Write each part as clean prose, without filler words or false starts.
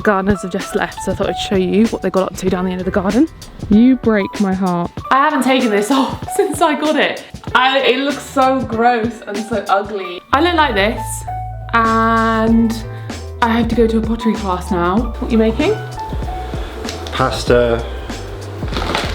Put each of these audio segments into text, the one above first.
The gardeners have just left, so I thought I'd show you what they got up to down the end of the garden. You break my heart. I haven't taken this off since I got it. It looks so gross and so ugly. I look like this, and I have to go to a pottery class now. What are you making? Pasta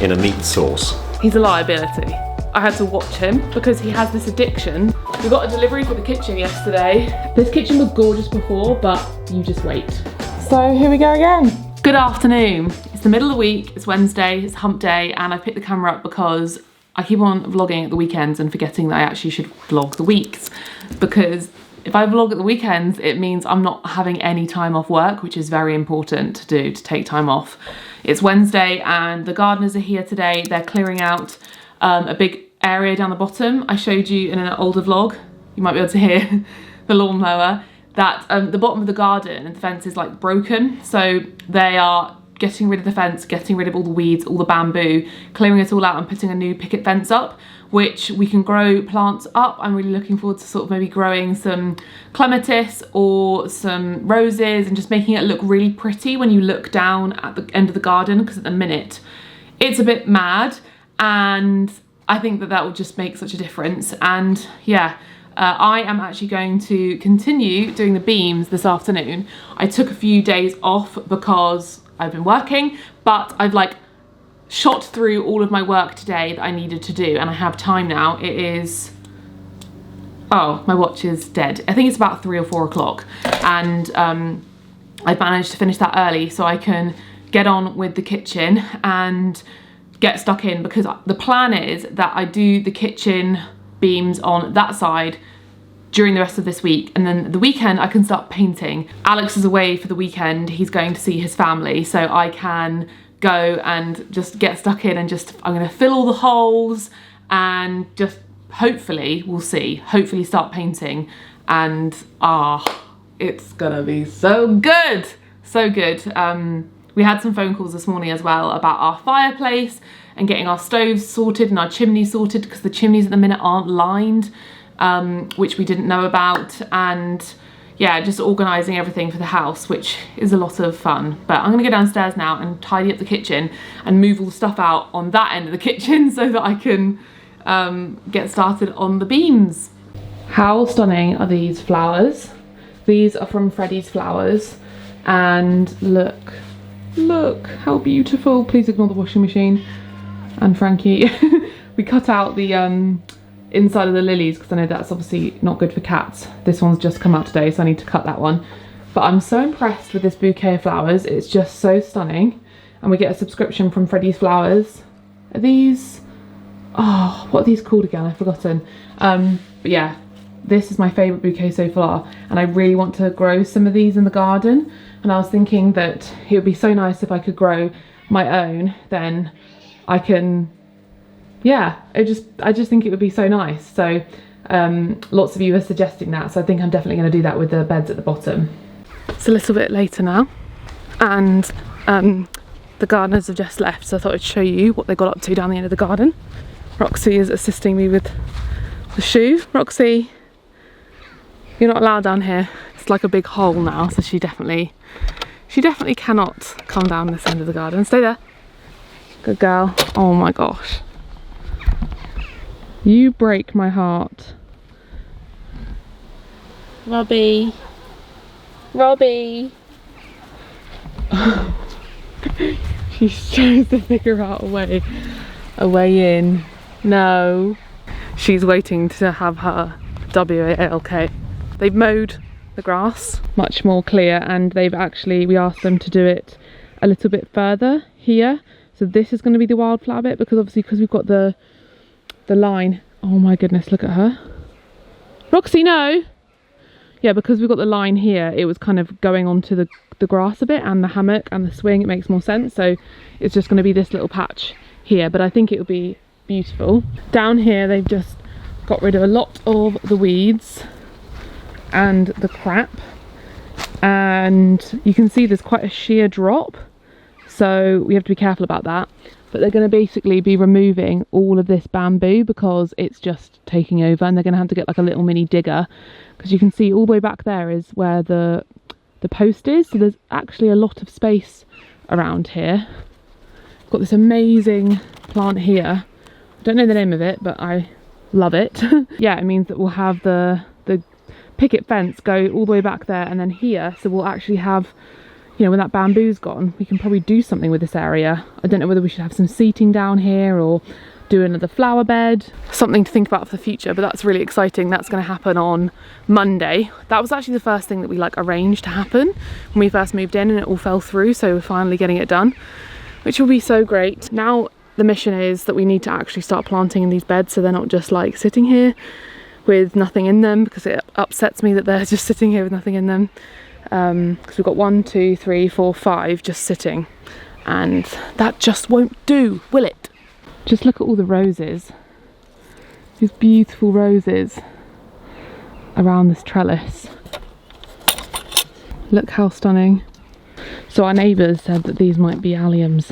in a meat sauce. He's a liability. I had to watch him because he has this addiction. We got a delivery for the kitchen yesterday. This kitchen was gorgeous before, but you just wait. So here we go again. Good afternoon. It's the middle of the week, it's Wednesday, it's hump day, and I picked the camera up because I keep on vlogging at the weekends and forgetting that I actually should vlog the weeks. Because if I vlog at the weekends, it means I'm not having any time off work, which is very important to do, to take time off. It's Wednesday and the gardeners are here today. They're clearing out a big area down the bottom. I showed you in an older vlog, you might be able to hear the lawnmower, that the bottom of the garden and the fence is like broken. So they are getting rid of the fence, getting rid of all the weeds, all the bamboo, clearing it all out and putting a new picket fence up, which we can grow plants up. I'm really looking forward to sort of maybe growing some clematis or some roses and just making it look really pretty when you look down at the end of the garden, because at the minute it's a bit mad, and I think that that will just make such a difference. And yeah, I am actually going to continue doing the beams this afternoon. I took a few days off because I've been working, but I've like shot through all of my work today that I needed to do, and I have time now. It is, oh, my watch is dead. I think it's about 3 or 4 o'clock, and I've managed to finish that early so I can get on with the kitchen and get stuck in, because the plan is that I do the kitchen beams on that side during the rest of this week, and then the weekend I can start painting. Alex is away for the weekend, he's going to see his family, so I can go and just get stuck in and just, I'm gonna fill all the holes and just hopefully, we'll see, hopefully start painting, and it's gonna be so good, so good. We had some phone calls this morning as well about our fireplace and getting our stoves sorted and our chimneys sorted, because the chimneys at the minute aren't lined, which we didn't know about, and yeah, just organising everything for the house, which is a lot of fun. But I'm gonna go downstairs now and tidy up the kitchen and move all the stuff out on that end of the kitchen so that I can get started on the beams. How stunning are these flowers? These are from Freddie's Flowers, and look how beautiful. Please ignore the washing machine and Frankie. We cut out the inside of the lilies because I know that's obviously not good for cats. This one's just come out today, so I need to cut that one. But I'm so impressed with this bouquet of flowers. It's just so stunning. And we get a subscription from Freddie's Flowers. Are these, oh, what are these called again? I've forgotten. But yeah, this is my favourite bouquet so far, and I really want to grow some of these in the garden. And I was thinking that it would be so nice if I could grow my own, then I can, yeah, I just think it would be so nice. So lots of you are suggesting that, so I think I'm definitely going to do that with the beds at the bottom. It's a little bit later now, and the gardeners have just left, so I thought I'd show you what they got up to down the end of the garden. Roxy is assisting me with the shoe. Roxy, you're not allowed down here. It's like a big hole now, so she definitely cannot come down this end of the garden. Stay there. Good girl. Oh my gosh. You break my heart. Robbie. Robbie. She tries to figure out a way in. No. She's waiting to have her WALK. They've mowed the grass much more clear, and we asked them to do it a little bit further here. So this is going to be the wildflower bit, because obviously because we've got the line. Oh my goodness, look at her. Roxy, no. Yeah, because we've got the line here, it was kind of going onto the grass a bit, and the hammock and the swing, it makes more sense. So it's just going to be this little patch here, but I think it will be beautiful. Down here they've just got rid of a lot of the weeds and the crap, and you can see there's quite a sheer drop, so we have to be careful about that. But they're going to basically be removing all of this bamboo because it's just taking over, and they're going to have to get like a little mini digger, because you can see all the way back there is where the the post is. So there's actually a lot of space around here. Got this amazing plant here. I don't know the name of it, but I love it. Yeah, it means that we'll have the picket fence go all the way back there and then here. So we'll actually have, you know, when that bamboo's gone, we can probably do something with this area. I don't know whether we should have some seating down here or do another flower bed. Something to think about for the future, but that's really exciting. That's going to happen on Monday. That was actually the first thing that we like arranged to happen when we first moved in, and it all fell through, so we're finally getting it done, which will be so great. Now the mission is that we need to actually start planting in these beds so they're not just like sitting here with nothing in them, because it upsets me that they're just sitting here with nothing in them. Because we've got 1, 2, 3, 4, 5 just sitting, and that just won't do, will it? Just look at all the roses, these beautiful roses around this trellis. Look how stunning. So our neighbours said that these might be alliums,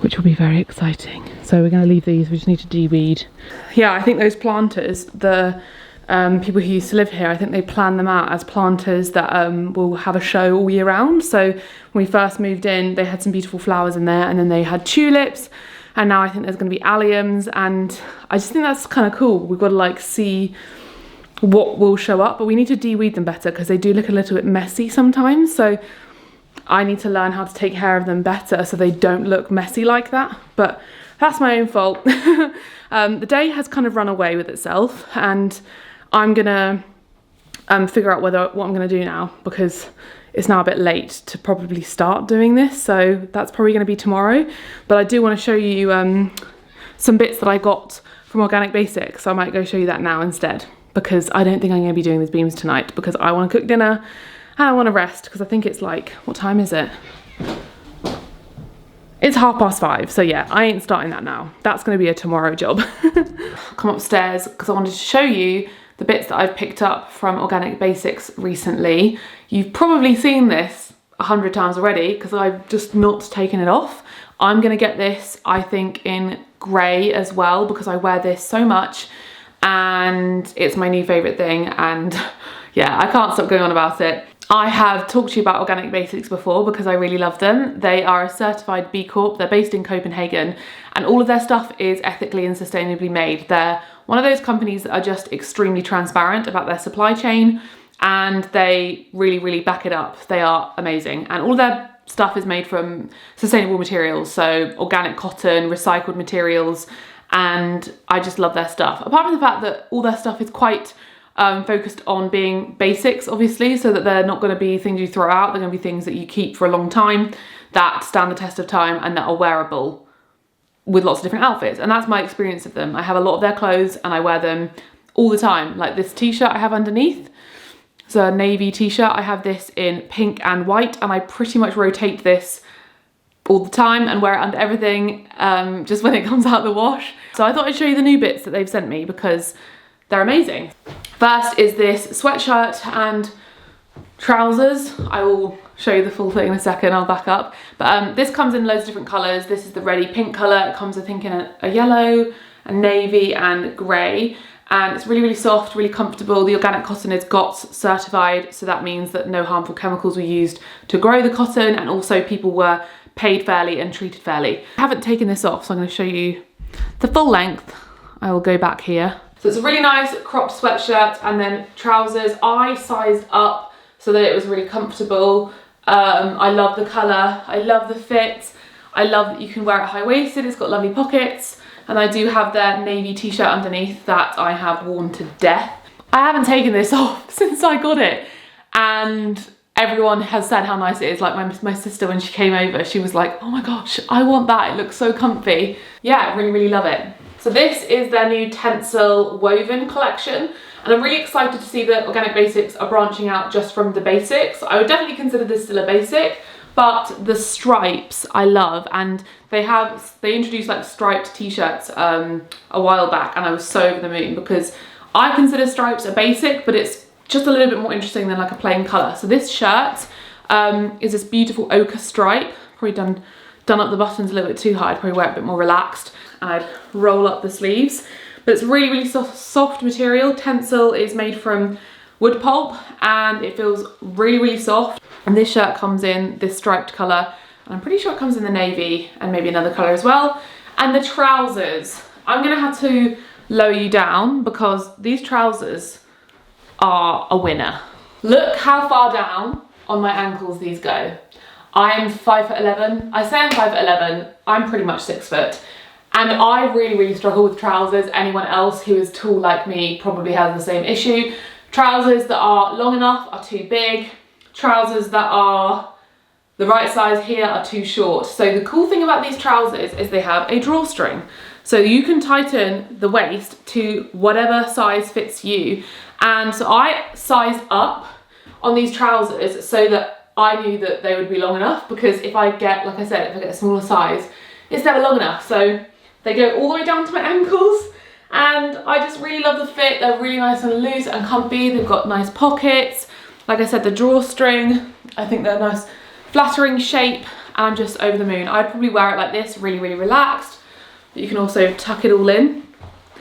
which will be very exciting. So we're going to leave these, we just need to de-weed. Yeah, I think those planters, the people who used to live here, I think they planned them out as planters that will have a show all year round. So when we first moved in, they had some beautiful flowers in there, and then they had tulips, and now I think there's going to be alliums, and I just think that's kind of cool. We've got to like see what will show up, but we need to de-weed them better because they do look a little bit messy sometimes. So I need to learn how to take care of them better so they don't look messy like that, but that's my own fault. The day has kind of run away with itself, and I'm gonna figure out what I'm gonna do now, because it's now a bit late to probably start doing this, so that's probably gonna be tomorrow. But I do want to show you some bits that I got from Organic Basics, so I might go show you that now instead, because I don't think I'm gonna be doing these beams tonight, because I want to cook dinner and I want to rest, because I think it's like, what time is it? It's 5:30, so yeah, I ain't starting that now. That's going to be a tomorrow job. Come upstairs because I wanted to show you the bits that I've picked up from Organic Basics recently. You've probably seen this 100 times already because I've just not taken it off. I'm going to get this, I think, in grey as well, because I wear this so much and it's my new favourite thing, and yeah, I can't stop going on about it. I have talked to you about Organic Basics before because I really love them. They are a certified B Corp, they're based in Copenhagen, and all of their stuff is ethically and sustainably made. They're one of those companies that are just extremely transparent about their supply chain, and they really, really back it up. They are amazing, and all of their stuff is made from sustainable materials, so organic cotton, recycled materials, and I just love their stuff. Apart from the fact that all their stuff is quite focused on being basics, obviously, so that they're not going to be things you throw out. They're going to be things that you keep for a long time, that stand the test of time, and that are wearable with lots of different outfits. And that's my experience of them. I have a lot of their clothes and I wear them all the time. Like this t-shirt I have underneath, it's a navy t-shirt. I have this in pink and white, and I pretty much rotate this all the time and wear it under everything, just when it comes out the wash. So I thought I'd show you the new bits that they've sent me because they're amazing. First is this sweatshirt and trousers. I will show you the full thing in a second, I'll back up. But this comes in loads of different colours. This is the Ready Pink colour. It comes, I think, in a yellow, a navy and grey. And it's really, really soft, really comfortable. The organic cotton is GOTS certified, so that means that no harmful chemicals were used to grow the cotton, and also people were paid fairly and treated fairly. I haven't taken this off, so I'm going to show you the full length. I will go back here. So it's a really nice cropped sweatshirt, and then trousers. I sized up so that it was really comfortable. I love the colour, I love the fit, I love that you can wear it high-waisted, it's got lovely pockets, and I do have their navy t-shirt underneath that I have worn to death. I haven't taken this off since I got it, and everyone has said how nice it is. Like my sister, when she came over, she was like, oh my gosh, I want that, it looks so comfy. Yeah, I really, really love it. So this is their new Tencel woven collection, and I'm really excited to see that Organic Basics are branching out just from the basics. I would definitely consider this still a basic, but the stripes I love, and they introduced like striped t-shirts a while back, and I was so over the moon because I consider stripes a basic, but it's just a little bit more interesting than like a plain colour. So this shirt is this beautiful ochre stripe, probably done up the buttons a little bit too high. I'd probably wear it a bit more relaxed, and I'd roll up the sleeves. But it's really, really soft material. Tencel is made from wood pulp, and it feels really, really soft. And this shirt comes in this striped colour, and I'm pretty sure it comes in the navy and maybe another colour as well. And the trousers, I'm gonna have to lower you down because these trousers are a winner. Look how far down on my ankles these go. I'm 5'11". I say I'm 5'11", I'm pretty much 6 foot. And I really, really struggle with trousers. Anyone else who is tall like me probably has the same issue. Trousers that are long enough are too big. Trousers that are the right size here are too short. So the cool thing about these trousers is they have a drawstring. So you can tighten the waist to whatever size fits you. And so I sized up on these trousers so that I knew that they would be long enough, because if I get, like I said, if I get a smaller size, it's never long enough. So they go all the way down to my ankles, and I just really love the fit. They're really nice and loose and comfy. They've got nice pockets. Like I said, the drawstring, I think they're a nice flattering shape, and I'm just over the moon. I'd probably wear it like this, really, really relaxed. But you can also tuck it all in.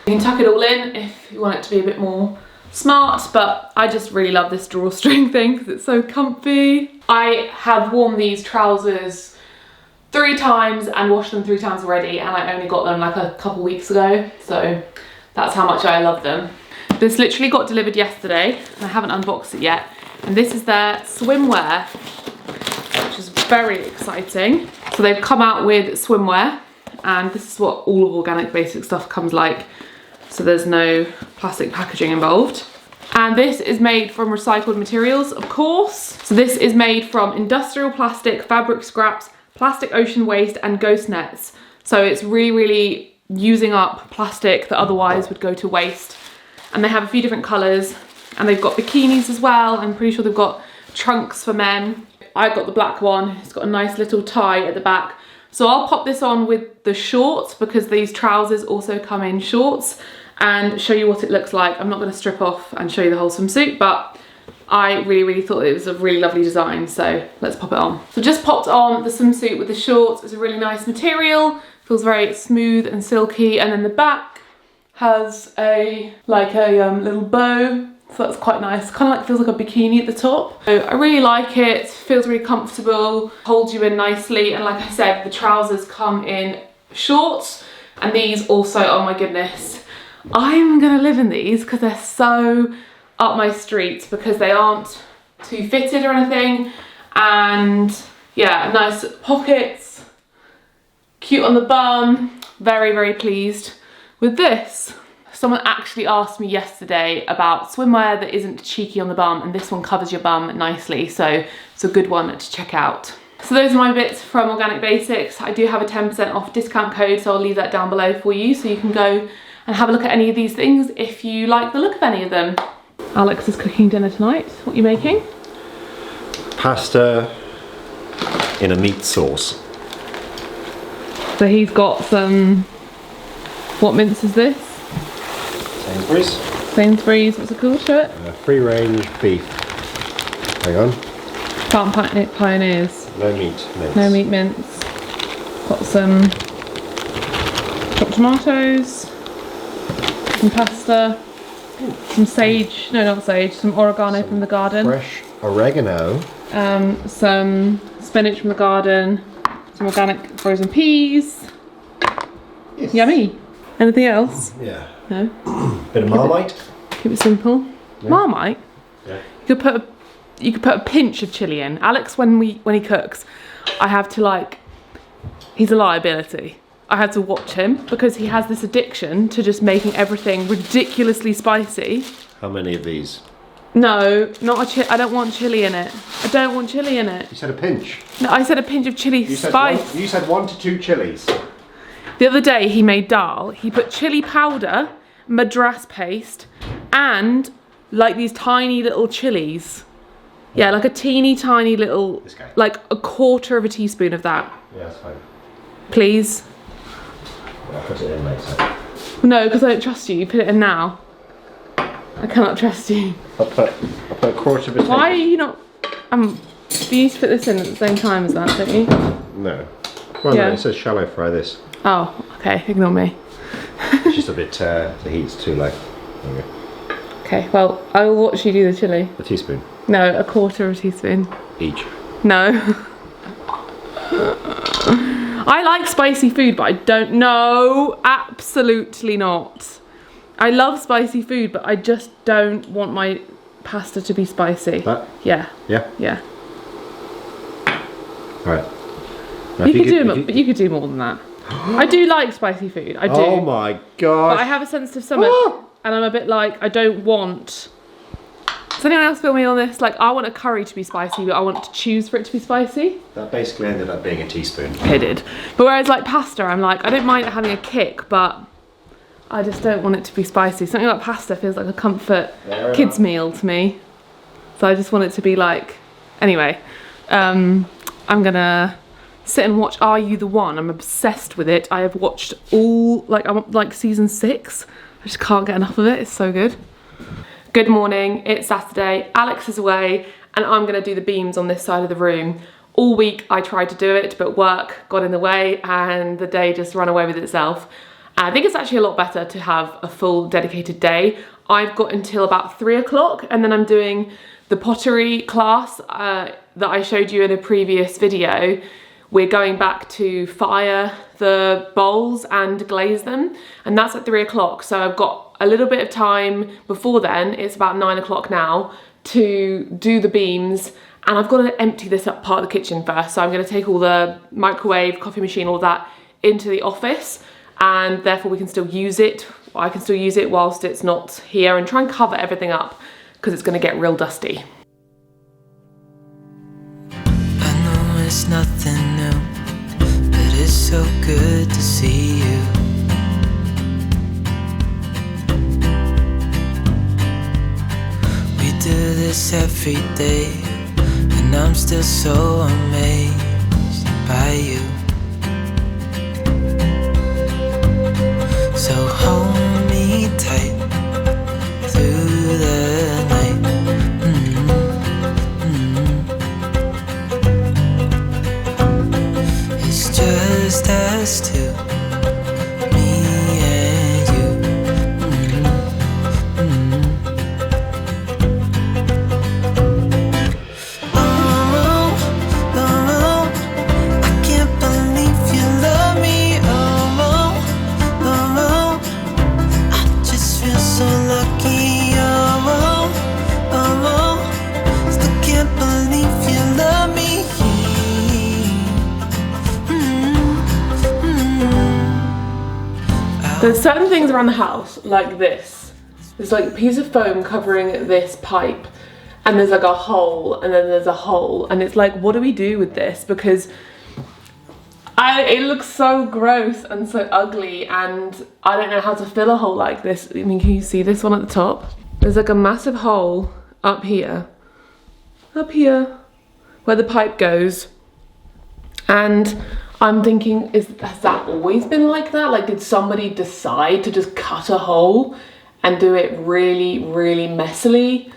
You can tuck it all in if you want it to be a bit more smart, but I just really love this drawstring thing because it's so comfy. I have worn these trousers 3 times and washed them 3 times already, and I only got them like a couple weeks ago, so that's how much I love them. This literally got delivered yesterday, and I haven't unboxed it yet, and this is their swimwear, which is very exciting. So they've come out with swimwear, and this is what all of Organic Basics stuff comes like. So there's no plastic packaging involved. And this is made from recycled materials, of course. So this is made from industrial plastic, fabric scraps, plastic ocean waste, and ghost nets. So it's really, really using up plastic that otherwise would go to waste. And they have a few different colours, and they've got bikinis as well. I'm pretty sure they've got trunks for men. I got the black one. It's got a nice little tie at the back. So I'll pop this on with the shorts, because these trousers also come in shorts, and show you what it looks like. I'm not going to strip off and show you the whole swimsuit, but I really, really thought it was a really lovely design, so let's pop it on. So just popped on the swimsuit with the shorts. It's a really nice material, feels very smooth and silky, and then the back has a little bow, so that's quite nice. Kind of like feels like a bikini at the top. So I really like it, feels really comfortable, holds you in nicely, and like I said, the trousers come in shorts, and these also, oh my goodness, I'm gonna live in these because they're so up my street, because they aren't too fitted or anything, and yeah, nice pockets, cute on the bum. Very, very pleased with this. Someone actually asked me yesterday about swimwear that isn't cheeky on the bum, and this one covers your bum nicely, so it's a good one to check out. So those are my bits from Organic Basics. I do have a 10% off discount code, so I'll leave that down below for you, so you can go and have a look at any of these things if you like the look of any of them. Alex is cooking dinner tonight. What are you making? Pasta in a meat sauce. So he's got some, what mince is this? Sainsbury's. Sainsbury's, what's it called? Show it. Free range beef. Hang on. Farm Pioneers. No meat mince. No meat mince. Got some chopped tomatoes, some pasta, some sage, no not sage, some oregano from the garden. Fresh oregano. Some spinach from the garden, some organic frozen peas. Yes. Yummy. Anything else? Yeah. No? Bit of Marmite. Keep it simple. Yeah. Marmite? Yeah. You could put a pinch of chilli in. Alex, when he cooks, I have to he's a liability. I had to watch him because he has this addiction to just making everything ridiculously spicy. How many of these? No, not a I don't want chili in it. I don't want chili in it. You said a pinch. No, I said a pinch of chili spice. You said 1 to 2 chilies. The other day he made dal. He put chili powder, madras paste, and these tiny little chilies. Yeah, like a teeny tiny little, like a quarter of a teaspoon of that. Yeah, that's fine. Please. I'll put it in later. No, because I don't trust you. You put it in now. I cannot trust you. I'll put a quarter of a Why are you not... you need to put this in at the same time as that, don't you? No. Well, yeah. No, it says shallow fry this. Oh, okay. Ignore me. It's just a bit, the heat's too low. There we go. Okay, well, I will watch you do the chili. A teaspoon. No, a quarter of a teaspoon. Each. No. I like spicy food, but I don't know. Absolutely not. I love spicy food, but I just don't want my pasta to be spicy. That? Yeah. Yeah? Yeah. Alright. But you could do more than that. I do like spicy food. I do. Oh my gosh. But I have a sensitive stomach, and I'm a bit like, I don't want... Does anyone else feel me on this? Like, I want a curry to be spicy, but I want to choose for it to be spicy. That basically ended up being a teaspoon. It did. But whereas like pasta, I'm like, I don't mind it having a kick, but I just don't want it to be spicy. Something like pasta feels like a comfort kids meal to me. So I just want it to be like... Anyway, I'm gonna sit and watch Are You the One? I'm obsessed with it. I have watched all, like, I'm like season 6. I just can't get enough of it. It's so good. Good morning, it's Saturday, Alex is away, and I'm gonna do the beams on this side of the room. All week I tried to do it, but work got in the way and the day just ran away with itself. And I think it's actually a lot better to have a full dedicated day. I've got until about 3 o'clock, and then I'm doing the pottery class that I showed you in a previous video. We're going back to fire the bowls and glaze them, and that's at 3 o'clock. So I've got a little bit of time before then, it's about 9 o'clock now, to do the beams, and I've got to empty this up part of the kitchen first. So I'm going to take all the microwave, coffee machine, all that into the office, and therefore we can still use it. I can still use it whilst it's not here, and try and cover everything up because it's going to get real dusty. I know it's nothing new, but it's so good to see you. We do this every day, and I'm still so amazed by you. So hold me tight through the night. It's just us two, me and you. I can't believe you love me. I just feel so lucky. Still can't believe you love me. There's certain things around the house, like this. There's like a piece of foam covering this pipe, and there's like a hole, and then there's a hole, and it's like, what do we do with this? Because it looks so gross and so ugly, and I don't know how to fill a hole like this. I mean, can you see this one at the top? There's like a massive hole up here, where the pipe goes, and I'm thinking, has that always been like that? Like, did somebody decide to just cut a hole and do it really, really messily?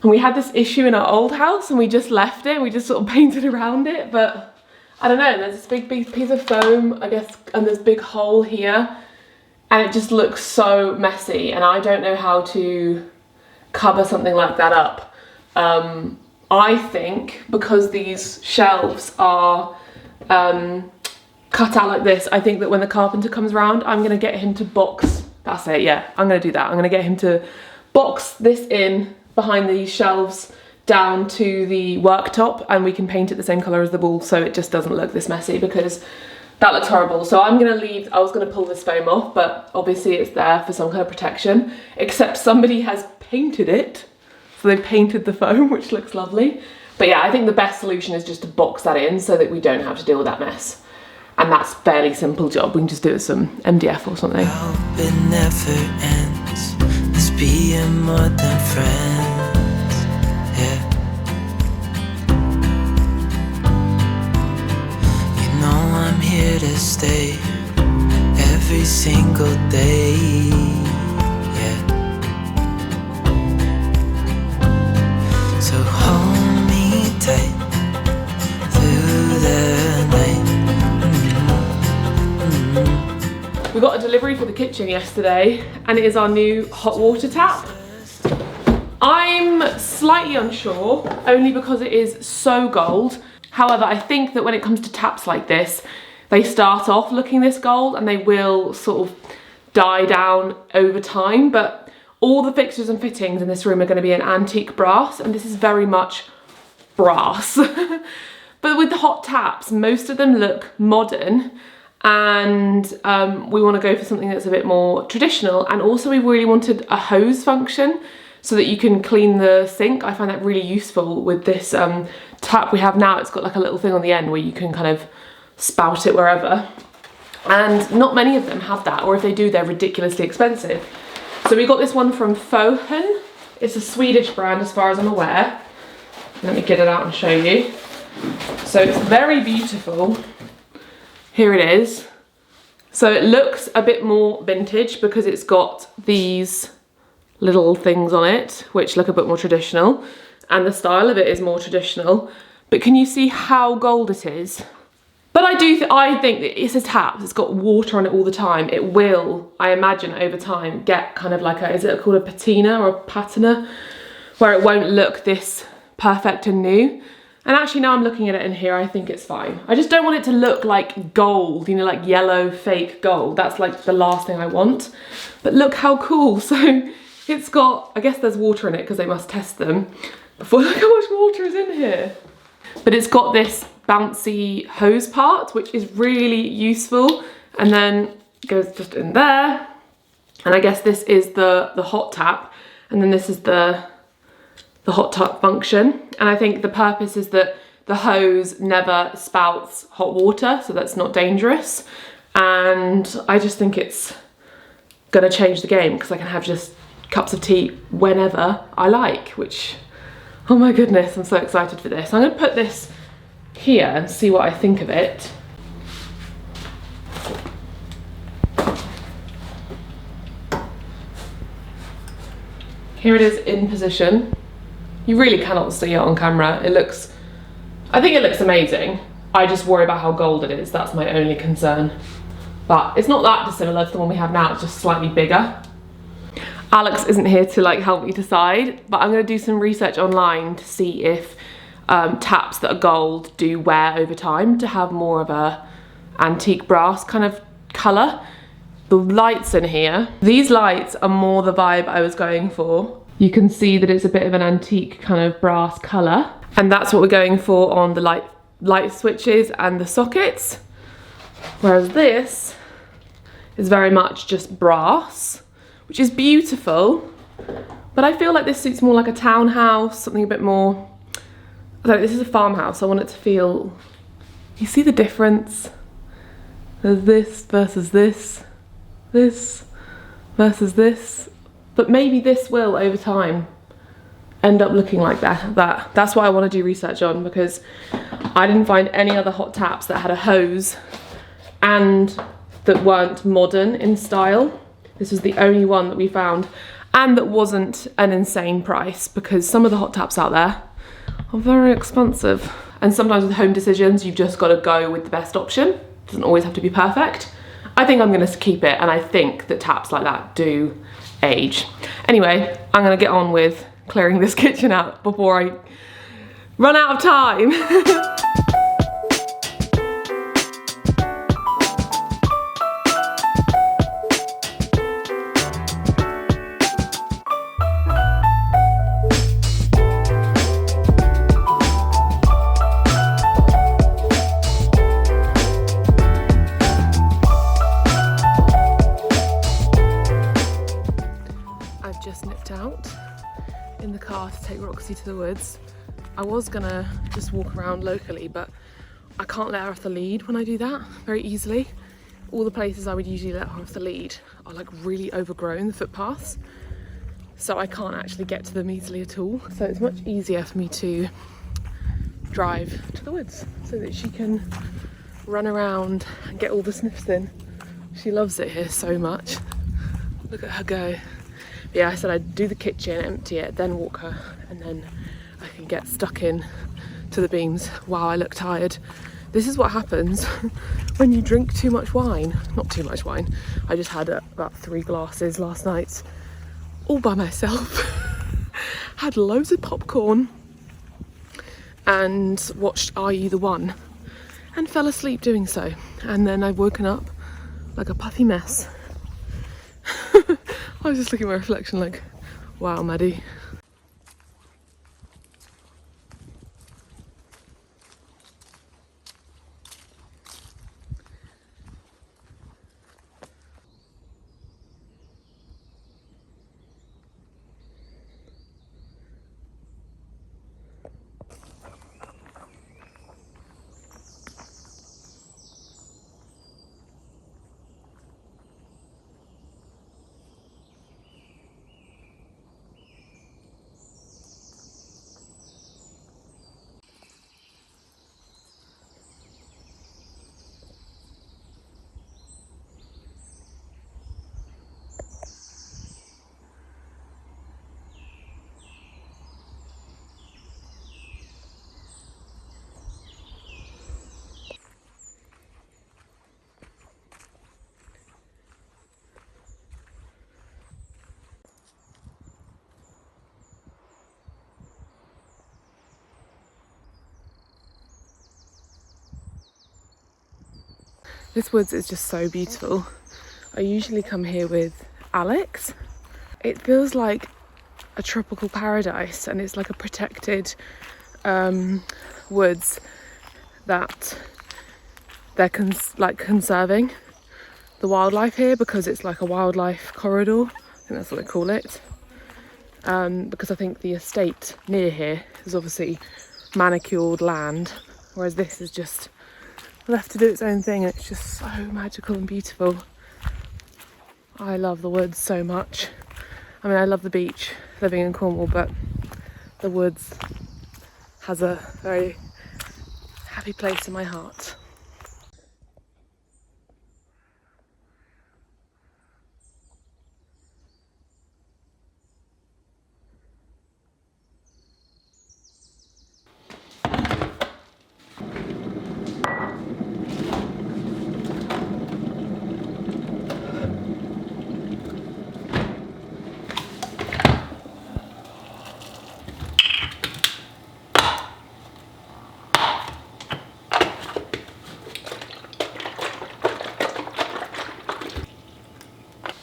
And we had this issue in our old house, and we just left it. We just sort of painted around it, but I don't know. There's this big piece of foam, I guess, and this big hole here, and it just looks so messy, and I don't know how to cover something like that up. I think because these shelves are cut out like this, I think that when the carpenter comes around, I'm gonna get him to box, that's it, yeah, I'm gonna do that. I'm gonna get him to box this in behind these shelves down to the worktop, and we can paint it the same color as the wall so it just doesn't look this messy, because that looks horrible. So I'm gonna leave, I was gonna pull this foam off, but obviously it's there for some kind of protection, except somebody has painted it. So they've painted the foam, which looks lovely. But yeah, I think the best solution is just to box that in so that we don't have to deal with that mess. And that's a fairly simple job. We can just do it with some MDF or something. I hope it never ends. Let's be more than friends. Yeah. You know I'm here to stay every single day. Yeah. So hold me tight through the night. We got a delivery for the kitchen yesterday, and it is our new hot water tap. I'm slightly unsure, only because it is so gold. However, I think that when it comes to taps like this, they start off looking this gold and they will sort of die down over time, but all the fixtures and fittings in this room are going to be in antique brass, and this is very much brass. But with the hot taps, most of them look modern, and we want to go for something that's a bit more traditional. And also we really wanted a hose function so that you can clean the sink. I find that really useful with this tap we have now. It's got like a little thing on the end where you can kind of spout it wherever. And not many of them have that, or if they do, they're ridiculously expensive. So we got this one from Fohen. It's a Swedish brand as far as I'm aware. Let me get it out and show you. So it's very beautiful. Here it is. So it looks a bit more vintage because it's got these little things on it, which look a bit more traditional. And the style of it is more traditional. But can you see how gold it is? But I think that it's a tap, it's got water on it all the time. It will, I imagine, over time get kind of like a, is it called a patina or a patina? Where it won't look this perfect and new. And actually now I'm looking at it in here, I think it's fine. I just don't want it to look like gold, you know, like yellow fake gold. That's like the last thing I want. But look how cool. So it's got, I guess there's water in it because they must test them before. Look how much water is in here. But it's got this bouncy hose part, which is really useful. And then it goes just in there. And I guess this is the hot tap. And then this is the hot tap function. And I think the purpose is that the hose never spouts hot water, so that's not dangerous. And I just think it's gonna change the game because I can have just cups of tea whenever I like, which, oh my goodness, I'm so excited for this. I'm gonna put this here and see what I think of it. Here it is in position. You really cannot see it on camera. It looks, I think it looks amazing. I just worry about how gold it is. That's my only concern. But it's not that dissimilar to the one we have now. It's just slightly bigger. Alex isn't here to like help me decide, but I'm gonna do some research online to see if taps that are gold do wear over time to have more of a antique brass kind of color. The lights in here, these lights are more the vibe I was going for. You can see that it's a bit of an antique kind of brass color, and that's what we're going for on the light switches and the sockets. Whereas this is very much just brass, which is beautiful, but I feel like this suits more like a townhouse, something a bit more, I don't know, this is a farmhouse. I want it to feel, you see the difference? There's this versus this, this versus this. But maybe this will, over time, end up looking like that. That's what I want to do research on, because I didn't find any other hot taps that had a hose and that weren't modern in style. This was the only one that we found, and that wasn't an insane price, because some of the hot taps out there are very expensive. And sometimes with home decisions, you've just got to go with the best option. It doesn't always have to be perfect. I think I'm going to keep it, and I think that taps like that do age. Anyway, I'm gonna get on with clearing this kitchen out before I run out of time. In the car to take Roxy to the woods. I was gonna just walk around locally, but I can't let her off the lead when I do that very easily. All the places I would usually let her off the lead are like really overgrown, the footpaths, so I can't actually get to them easily at all. So it's much easier for me to drive to the woods so that she can run around and get all the sniffs in. She loves it here so much. Look at her go. But yeah, I said I'd do the kitchen, empty it, then walk her, and then I can get stuck in to the beams. Wow, I look tired. This is what happens when you drink too much wine. Not too much wine. I just had about 3 glasses last night, all by myself. had loads of popcorn and watched Are You the One and fell asleep doing so. And then I've woken up like a puffy mess. I was just looking at my reflection like, wow, Maddie. This woods is just so beautiful. I usually come here with Alex. It feels like a tropical paradise, and it's like a protected woods that they're conserving the wildlife here, because it's like a wildlife corridor. I think that's what they call it. Because I think the estate near here is obviously manicured land, whereas this is just left to do its own thing, and it's just so magical and beautiful. I love the woods so much. I mean, I love the beach living in Cornwall, but the woods has a very happy place in my heart.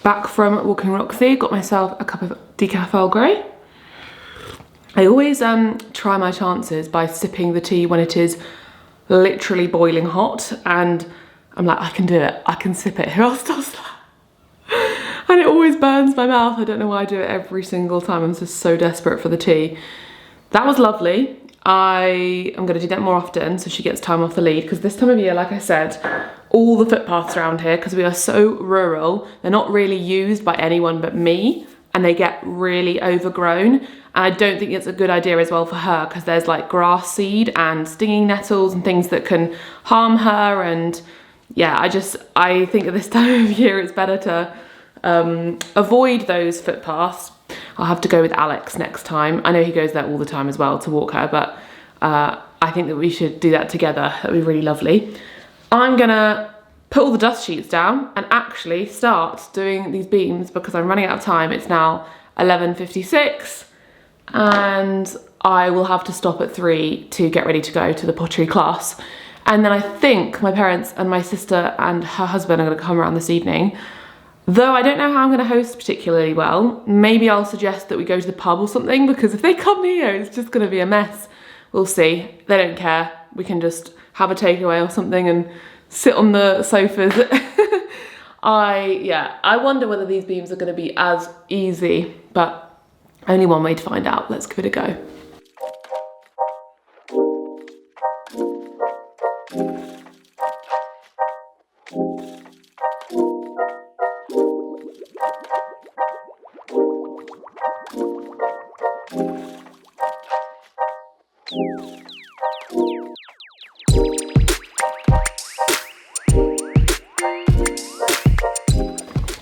Back from walking Roxy, got myself a cup of decaf Earl Grey. I always try my chances by sipping the tea when it is literally boiling hot, and I'm like, I can do it, I can sip it, who else does that? And it always burns my mouth. I don't know why I do it every single time. I'm just so desperate for the tea. That was lovely. I am going to do that more often so she gets time off the lead, because this time of year, like I said, all the footpaths around here, because we are so rural, they're not really used by anyone but me, and they get really overgrown. And I don't think it's a good idea as well for her, because there's like grass seed and stinging nettles and things that can harm her. And yeah, I think at this time of year it's better to avoid those footpaths. I'll have to go with Alex next time. I know he goes there all the time as well to walk her, but I think that we should do that together. That'd be really lovely. I'm gonna put all the dust sheets down and actually start doing these beams, because I'm running out of time. It's now 11:56 and I will have to stop at 3 to get ready to go to the pottery class. And then I think my parents and my sister and her husband are gonna come around this evening. Though I don't know how I'm gonna host particularly well. Maybe I'll suggest that we go to the pub or something, because if they come here, it's just gonna be a mess. We'll see. They don't care. We can just have a takeaway or something and sit on the sofas. I wonder whether these beams are going to be as easy, but only one way to find out. Let's give it a go.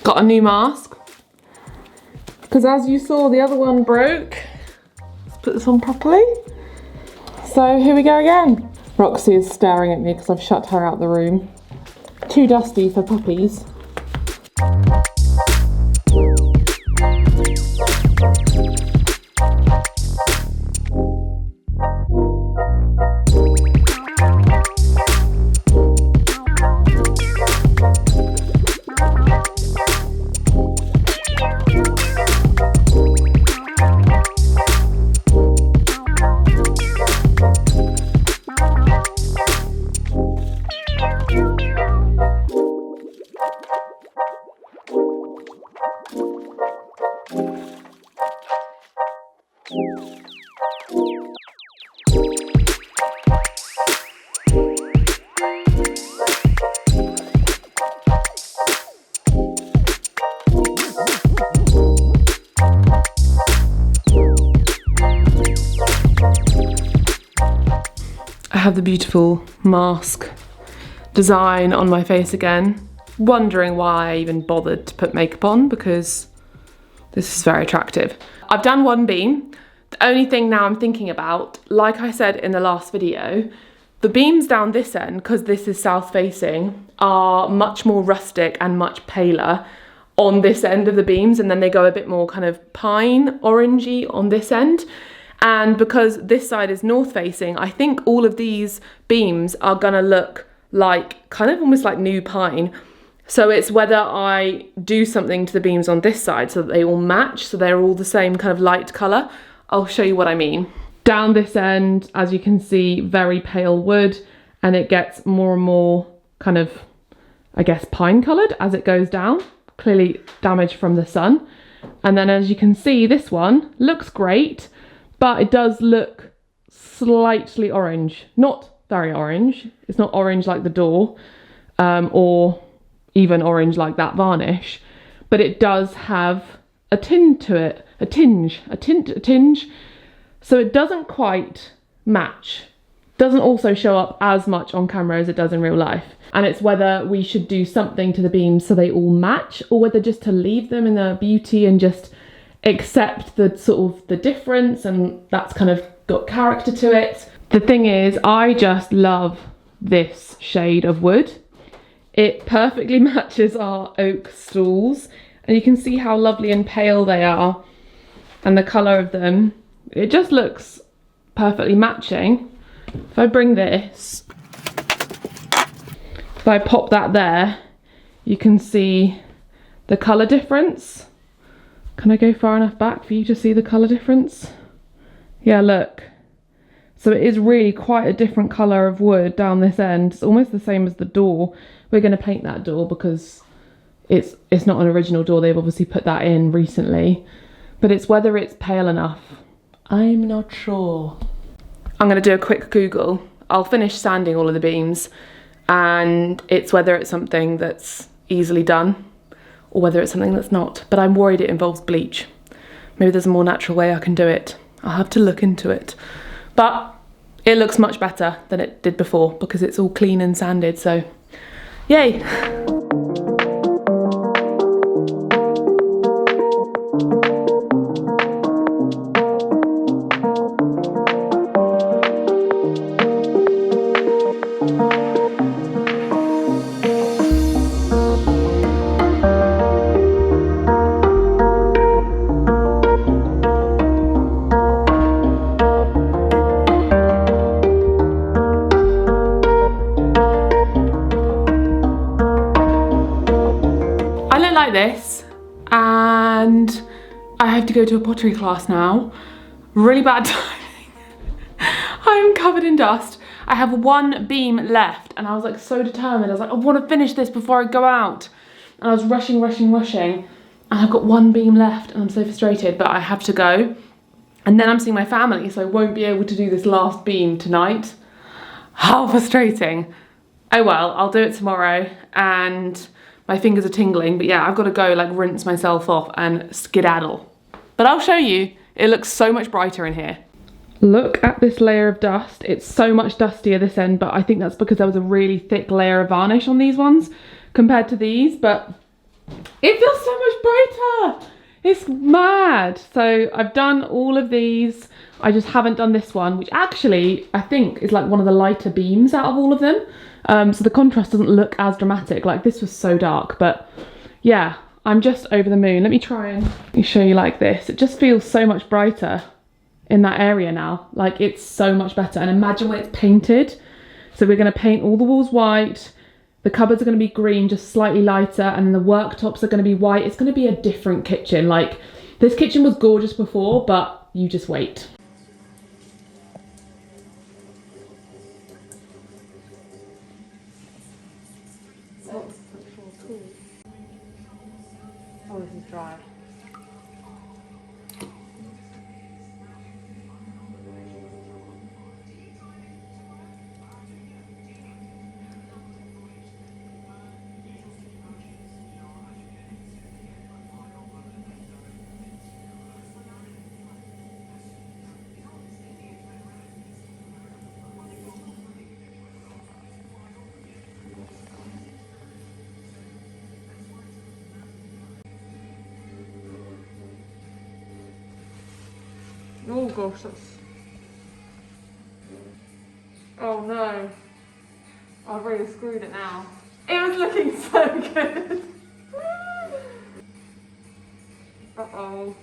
Got a new mask, because as you saw, the other one broke. Let's put this on properly. So here we go again. Roxy is staring at me because I've shut her out the room. Too dusty for puppies. have the beautiful mask design on my face again. Wondering why I even bothered to put makeup on, because this is very attractive. I've done one beam. The only thing now I'm thinking about, like I said in the last video, the beams down this end, because this is south facing, are much more rustic and much paler on this end of the beams, and then they go a bit more kind of pine orangey on this end. And because this side is north facing, I think all of these beams are gonna look like kind of almost like new pine. So it's whether I do something to the beams on this side so that they all match, so they're all the same kind of light colour. I'll show you what I mean. Down this end, as you can see, very pale wood, and it gets more and more kind of, I guess, pine coloured as it goes down, clearly damaged from the sun. And then as you can see, this one looks great, but it does look slightly orange. Not very orange. It's not orange like the door, or even orange like that varnish, but it does have a tint to it, a tinge. So it doesn't quite match. Doesn't also show up as much on camera as it does in real life. And it's whether we should do something to the beams so they all match, or whether just to leave them in their beauty and just accept the sort of the difference, and that's kind of got character to it. The thing is, I just love this shade of wood. It perfectly matches our oak stools, and you can see how lovely and pale they are, and the colour of them. It just looks perfectly matching. If I bring this, if I pop that there, you can see the colour difference. Can I go far enough back for you to see the colour difference? Yeah, look. So it is really quite a different colour of wood down this end. It's almost the same as the door. We're going to paint that door because it's not an original door. They've obviously put that in recently. But it's whether it's pale enough. I'm not sure. I'm going to do a quick Google. I'll finish sanding all of the beams, and it's whether it's something that's easily done or whether it's something that's not. But I'm worried it involves bleach. Maybe there's a more natural way I can do it. I'll have to look into it. But it looks much better than it did before because it's all clean and sanded, so yay! Like this, and I have to go to a pottery class now. Really bad timing. I'm covered in dust. I have one beam left, and I was like so determined. I was like, I want to finish this before I go out. And I was rushing, and I've got one beam left, and I'm so frustrated, but I have to go. And then I'm seeing my family, so I won't be able to do this last beam tonight. How frustrating. Oh well, I'll do it tomorrow, and my fingers are tingling, but yeah, I've got to go like rinse myself off and skedaddle. But I'll show you, it looks so much brighter in here. Look at this layer of dust. It's so much dustier this end, but I think that's because there was a really thick layer of varnish on these ones compared to these, but it feels so much brighter. It's mad. So I've done all of these. I just haven't done this one, which actually I think is like one of the lighter beams out of all of them. So the contrast doesn't look as dramatic. Like this was so dark, but yeah, I'm just over the moon. Let me try and show you like this. It just feels so much brighter in that area now. Like it's so much better. And imagine when it's painted. So we're going to paint all the walls white. The cupboards are going to be green, just slightly lighter. And then the worktops are going to be white. It's going to be a different kitchen. Like this kitchen was gorgeous before, but you just wait. Oh, this is dry. Oh gosh, that's... Oh no. I've really screwed it now. It was looking so good. Uh-oh.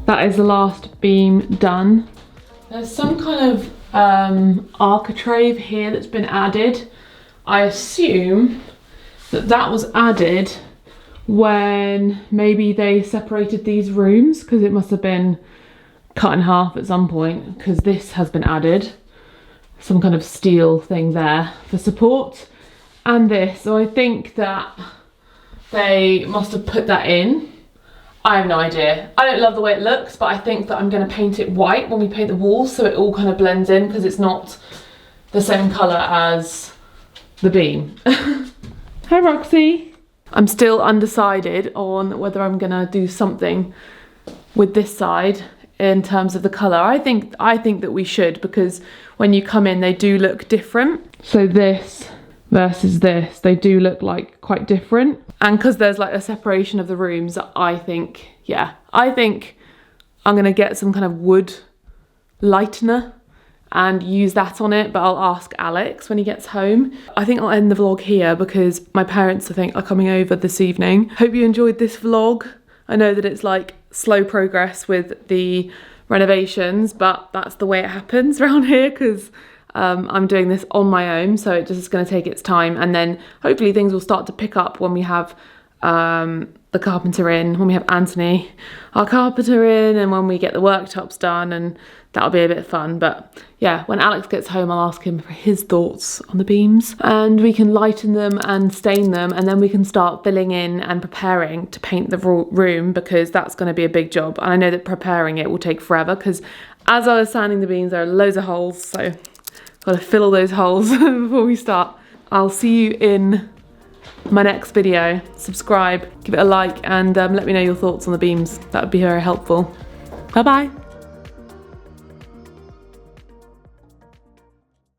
That is the last beam done. There's some kind of architrave here that's been added. I assume that that was added when maybe they separated these rooms, because it must have been cut in half at some point, because this has been added. Some kind of steel thing there for support, and this. So I think that they must have put that in. I have no idea. I don't love the way it looks, but I think that I'm going to paint it white when we paint the walls, so it all kind of blends in, because it's not the same colour as the beam. Hi Roxy. I'm still undecided on whether I'm going to do something with this side in terms of the colour. I think that we should, because when you come in they do look different. So this versus this, they do look like quite different. And because there's like a separation of the rooms, I think I'm gonna get some kind of wood lightener and use that on it, but I'll ask Alex when he gets home. I think I'll end the vlog here because my parents, I think, are coming over this evening. Hope you enjoyed this vlog. I know that it's like slow progress with the renovations, but that's the way it happens around here, because I'm doing this on my own, so it's just going to take its time, and then hopefully things will start to pick up when we have the carpenter in, when we have Anthony, our carpenter, in, and when we get the worktops done, and that'll be a bit fun. But yeah, when Alex gets home, I'll ask him for his thoughts on the beams, and we can lighten them and stain them, and then we can start filling in and preparing to paint the room, because that's going to be a big job. And I know that preparing it will take forever, because as I was sanding the beams, there are loads of holes, so got to fill all those holes before we start. I'll see you in my next video. Subscribe, give it a like, and let me know your thoughts on the beams. That would be very helpful. Bye bye.